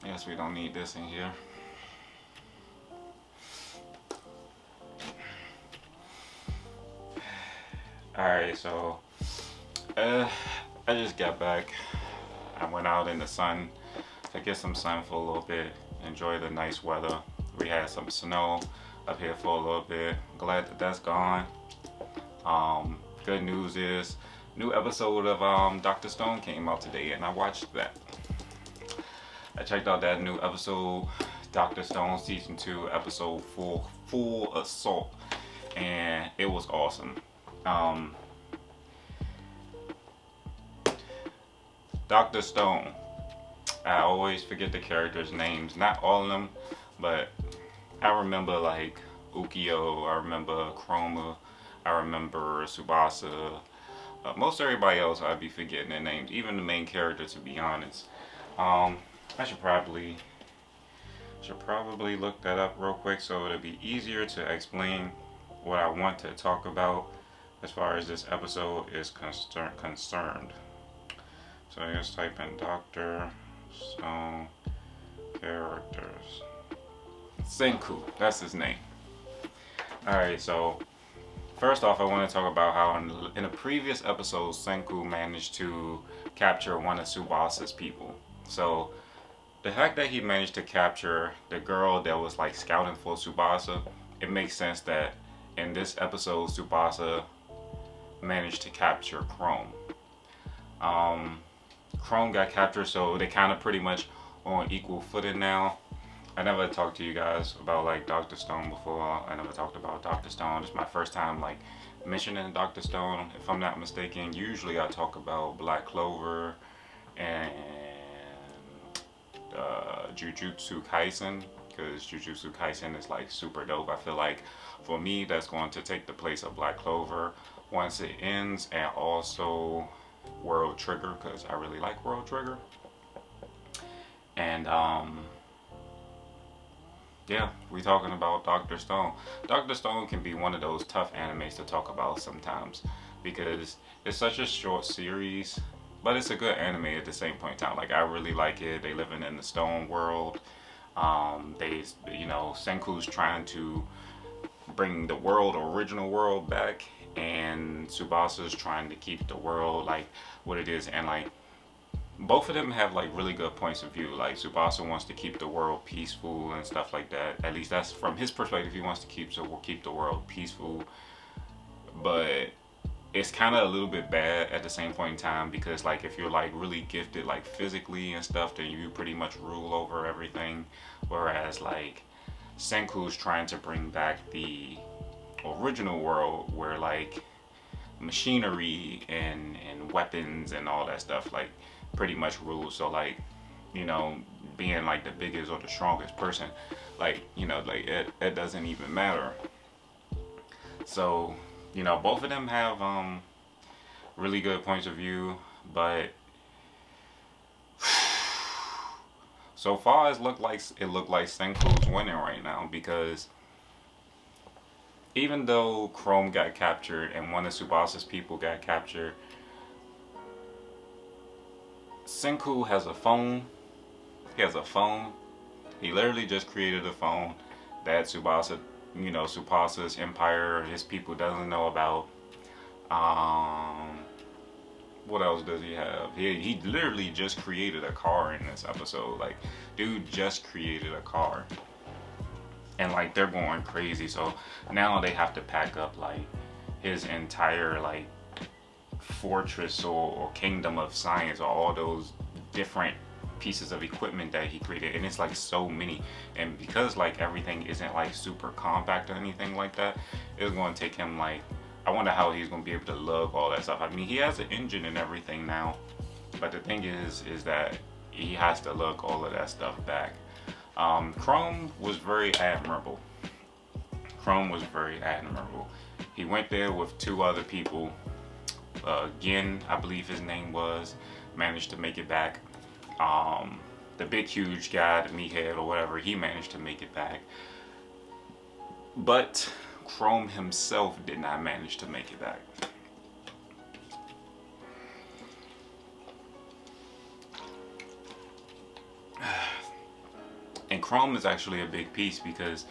I guess we don't need this in here. Alright, so uh, I just got back. I went out in the sun to get some sun for a little bit, enjoy the nice weather. We had some snow up here for a little bit. Glad that that's gone. Good news is, new episode of Doctor Stone came out today, and I watched that. I checked out that new episode, Doctor Stone season 2, episode 4, Full Assault, and it was awesome. Um, Doctor Stone. I always forget the characters' names. Not all of them, but I remember like Ukio. I remember Chroma. I remember Tsubasa. Most everybody else, I'd be forgetting their names. Even the main character, to be honest. Um, I should probably look that up real quick so it'll be easier to explain what I want to talk about as far as this episode is concerned. So I just type in Doctor Stone characters. Senku, that's his name. Alright, so first off, I want to talk about how in a previous episode, Senku managed to capture one of Tsubasa's people. So the fact that he managed to capture the girl that was like scouting for Tsubasa, it makes sense that in this episode, Tsubasa managed to capture Chrome. Chrome got captured, so they kind of pretty much on equal footing now. I never talked to you guys about like Doctor Stone before. I never talked about Doctor Stone. It's my first time like mentioning Doctor Stone, if I'm not mistaken. Usually I talk about Black Clover and Jujutsu Kaisen, because Jujutsu Kaisen is like super dope. I feel like for me that's going to take the place of Black Clover once it ends, and also World Trigger, because I really like World Trigger. And yeah, we talking about Doctor Stone. Doctor Stone can be one of those tough animes to talk about sometimes because it's such a short series, but it's a good anime at the same point in time. Like I really like it. They living in the stone world. They, Senku's trying to bring the original world back, and Tsubasa's trying to keep the world like what it is, and like both of them have like really good points of view. Like Tsubasa wants to keep the world peaceful and stuff like that. At least that's from his perspective. He wants to keep the world peaceful, but it's kind of a little bit bad at the same point in time because like if you're like really gifted like physically and stuff, then you pretty much rule over everything. Whereas like Senku's trying to bring back the original world where like machinery and weapons and all that stuff like pretty much rules. So like you know being like the biggest or the strongest person, like like it doesn't even matter. So both of them have really good points of view, but so far it looked like Senku's winning right now because even though Chrome got captured and one of Subasa's people got captured, Senku has a phone. He has a phone. He literally just created a phone that Subasa's empire, his people doesn't know about. Um, what else does he have? He literally just created a car in this episode. Like, dude just created a car. And like they're going crazy. So now they have to pack up like his entire like fortress or kingdom of science or all those different pieces of equipment that he created, and it's like so many, and because like everything isn't like super compact or anything like that, it's going to take him like, I wonder how he's going to be able to lug all that stuff. I mean, he has an engine and everything now, but the thing is that he has to lug all of that stuff back. Chrome was very admirable. He went there with two other people. Gin, I believe his name was, managed to make it back. The big huge guy, the meathead or whatever, he managed to make it back. But Chrome himself did not manage to make it back. And Chrome is actually a big piece because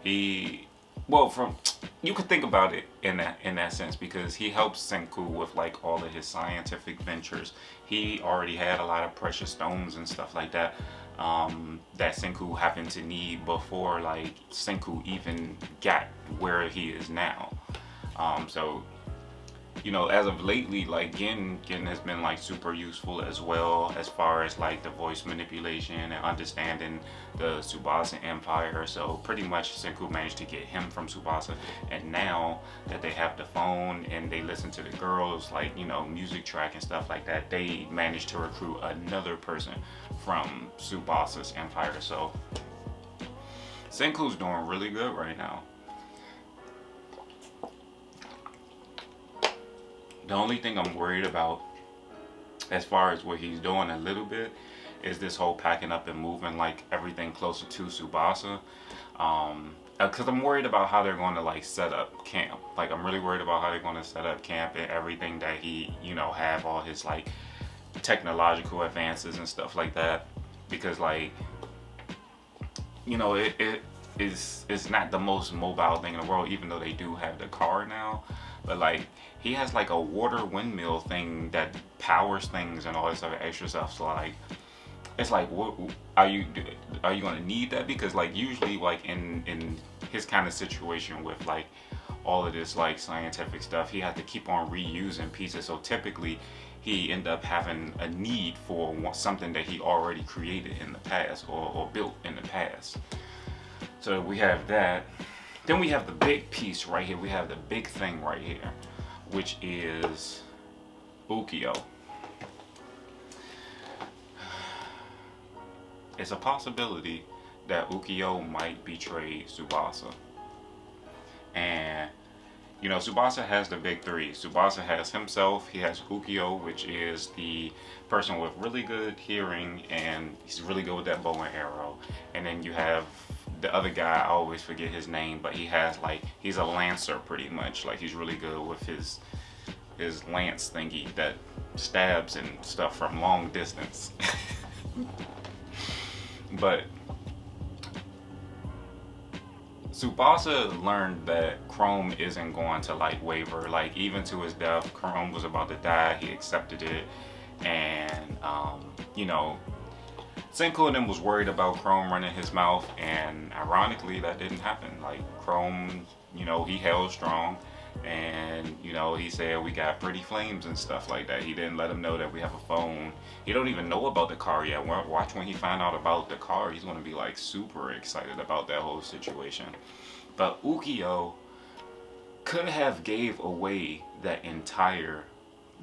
he, well, from you could think about it in that sense because he helps Senku with like all of his scientific ventures. He already had a lot of precious stones and stuff like that that Senku happened to need before like Senku even got where he is now. So as of lately, like Gin has been like super useful as well as far as like the voice manipulation and understanding the Tsubasa Empire. So pretty much Senku managed to get him from Tsubasa, and now that they have the phone and they listen to the girls like music track and stuff like that, they managed to recruit another person from Tsubasa's Empire. So Senku's doing really good right now. The only thing I'm worried about, as far as what he's doing a little bit, is this whole packing up and moving like everything closer to Tsubasa. Because I'm worried about how they're going to like set up camp. Like I'm really worried about how they're going to set up camp and everything that he, have all his like technological advances and stuff like that. Because like, it's not the most mobile thing in the world, even though they do have the car now. But like he has like a water windmill thing that powers things and all this other extra stuff. So like it's like what are you gonna need that? Because like usually like in his kind of situation with like all of this like scientific stuff, he had to keep on reusing pieces. So typically he ended up having a need for something that he already created in the past or built in the past. So we have that. Then we have the big piece right here. We have the big thing right here, which is Ukyo. It's a possibility that Ukyo might betray Tsubasa. And, Tsubasa has the big three. Tsubasa has himself, he has Ukyo, which is the person with really good hearing, and he's really good with that bow and arrow. And then you have the other guy, I always forget his name, but he has like, he's a lancer pretty much. Like he's really good with his lance thingy that stabs and stuff from long distance. But Tsubasa learned that Chrome isn't going to like waver. Like even to his death, Chrome was about to die. He accepted it, and Senku and them was worried about Chrome running his mouth, and ironically that didn't happen. Like Chrome, he held strong, and he said we got pretty flames and stuff like that. He didn't let him know that we have a phone. He don't even know about the car yet. Watch when he find out about the car, he's gonna be like super excited about that whole situation. But Ukyo could have gave away the entire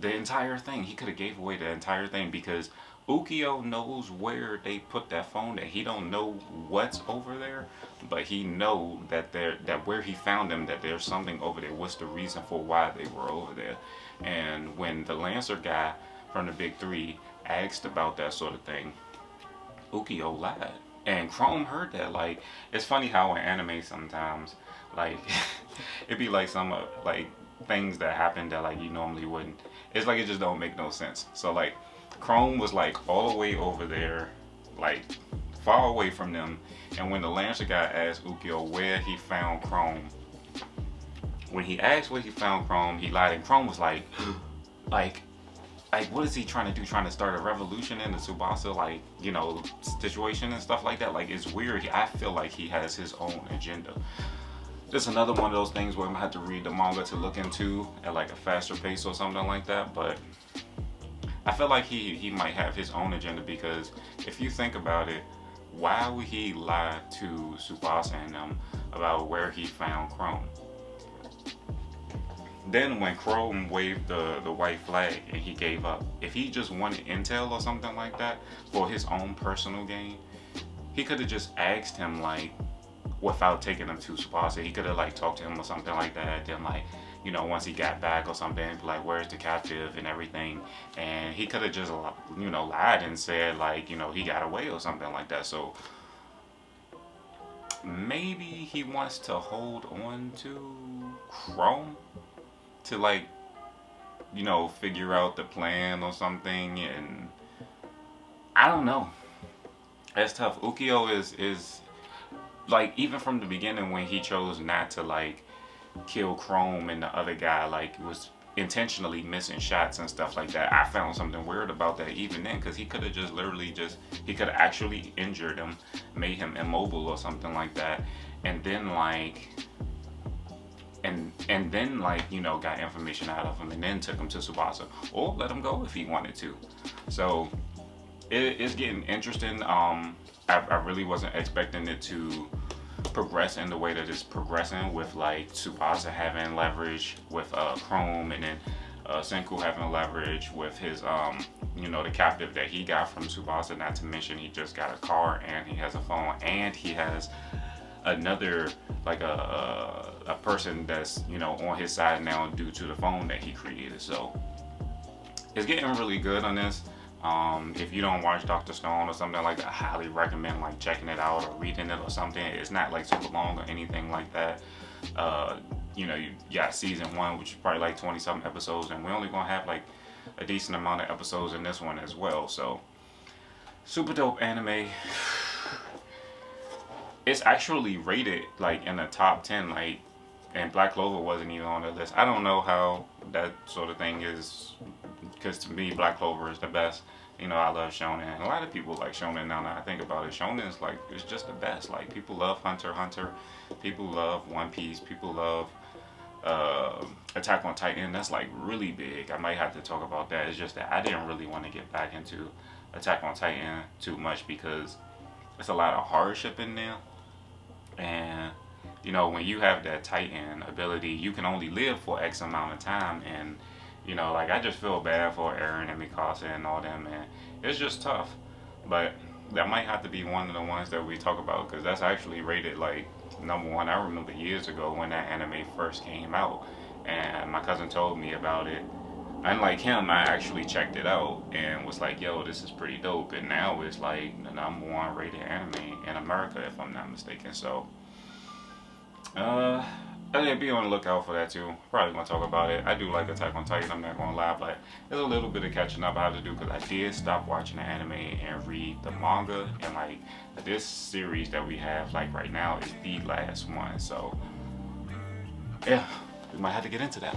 thing. He could have gave away the entire thing because Ukyo knows where they put that phone. That he don't know what's over there, but he know that where he found them, that there's something over there. What's the reason for why they were over there? And when the Lancer guy from the Big Three asked about that sort of thing, Ukyo lied. And Chrome heard that. Like it's funny how in anime sometimes, like it'd be like some like things that happen that like you normally wouldn't. It's like it just don't make no sense. So like Chrome was like all the way over there, like far away from them. And when the Lancer guy asked Ukyo where he found Chrome, when he asked where he found Chrome, he lied. And Chrome was like, like what is he trying to do? Trying to start a revolution in the Tsubasa, like, situation and stuff like that. Like it's weird. I feel like he has his own agenda. Just another one of those things where I'm gonna have to read the manga to look into at like a faster pace or something like that. But I feel like he might have his own agenda because if you think about it, why would he lie to Tsubasa and them about where he found Chrome? Then when Chrome waved the white flag and he gave up, if he just wanted intel or something like that for his own personal gain, he could have just asked him like without taking him to Tsubasa. He could have like talked to him or something like that. Then like once he got back or something, like where's the captive and everything, and he could have just lied and said like he got away or something like that. So maybe he wants to hold on to Chrome to like figure out the plan or something. And I don't know. It's tough. Ukyo is like, even from the beginning when he chose not to like kill Chrome and the other guy, like was intentionally missing shots and stuff like that. I found something weird about that even then, because he could have just literally just he could have actually injured him, made him immobile or something like that, and then like and then like got information out of him and then took him to Tsubasa or let him go if he wanted to. So it's getting interesting. I really wasn't expecting it to progress in the way that it's progressing, with like Tsubasa having leverage with Chrome, and then Senku having leverage with his the captive that he got from Tsubasa. Not to mention he just got a car and he has a phone and he has another like a person that's on his side now due to the phone that he created. So it's getting really good on this. If you don't watch Dr. Stone or something like that, I highly recommend like checking it out or reading it or something. It's not like super long or anything like that. You got season one, which is probably like 20 something episodes, and we're only gonna have like a decent amount of episodes in this one as well. So super dope anime. It's actually rated like in the top 10, like, and Black Clover wasn't even on the list. I don't know how that sort of thing is, because to me Black Clover is the best. I love shonen, and a lot of people like shonen now that I think about it. Shonen is like, it's just the best. Like, people love Hunter x Hunter, people love One Piece, people love Attack on Titan. That's like really big. I might have to talk about that. It's just that I didn't really want to get back into Attack on Titan too much because it's a lot of hardship in there. And when you have that Titan ability, you can only live for X amount of time. And like, I just feel bad for Eren and Mikasa and all them, and it's just tough. But that might have to be one of the ones that we talk about, because that's actually rated like number one. I remember years ago when that anime first came out, and my cousin told me about it. Unlike him, I actually checked it out and was like, yo, this is pretty dope. And now it's like the number one rated anime in America, if I'm not mistaken. So I'd be on the lookout for that too. Probably gonna talk about it. I do like Attack on Titan, I'm not gonna lie, but there's a little bit of catching up I have to do, because I did stop watching the anime and read the manga, and like this series that we have like right now is the last one. So yeah, we might have to get into that.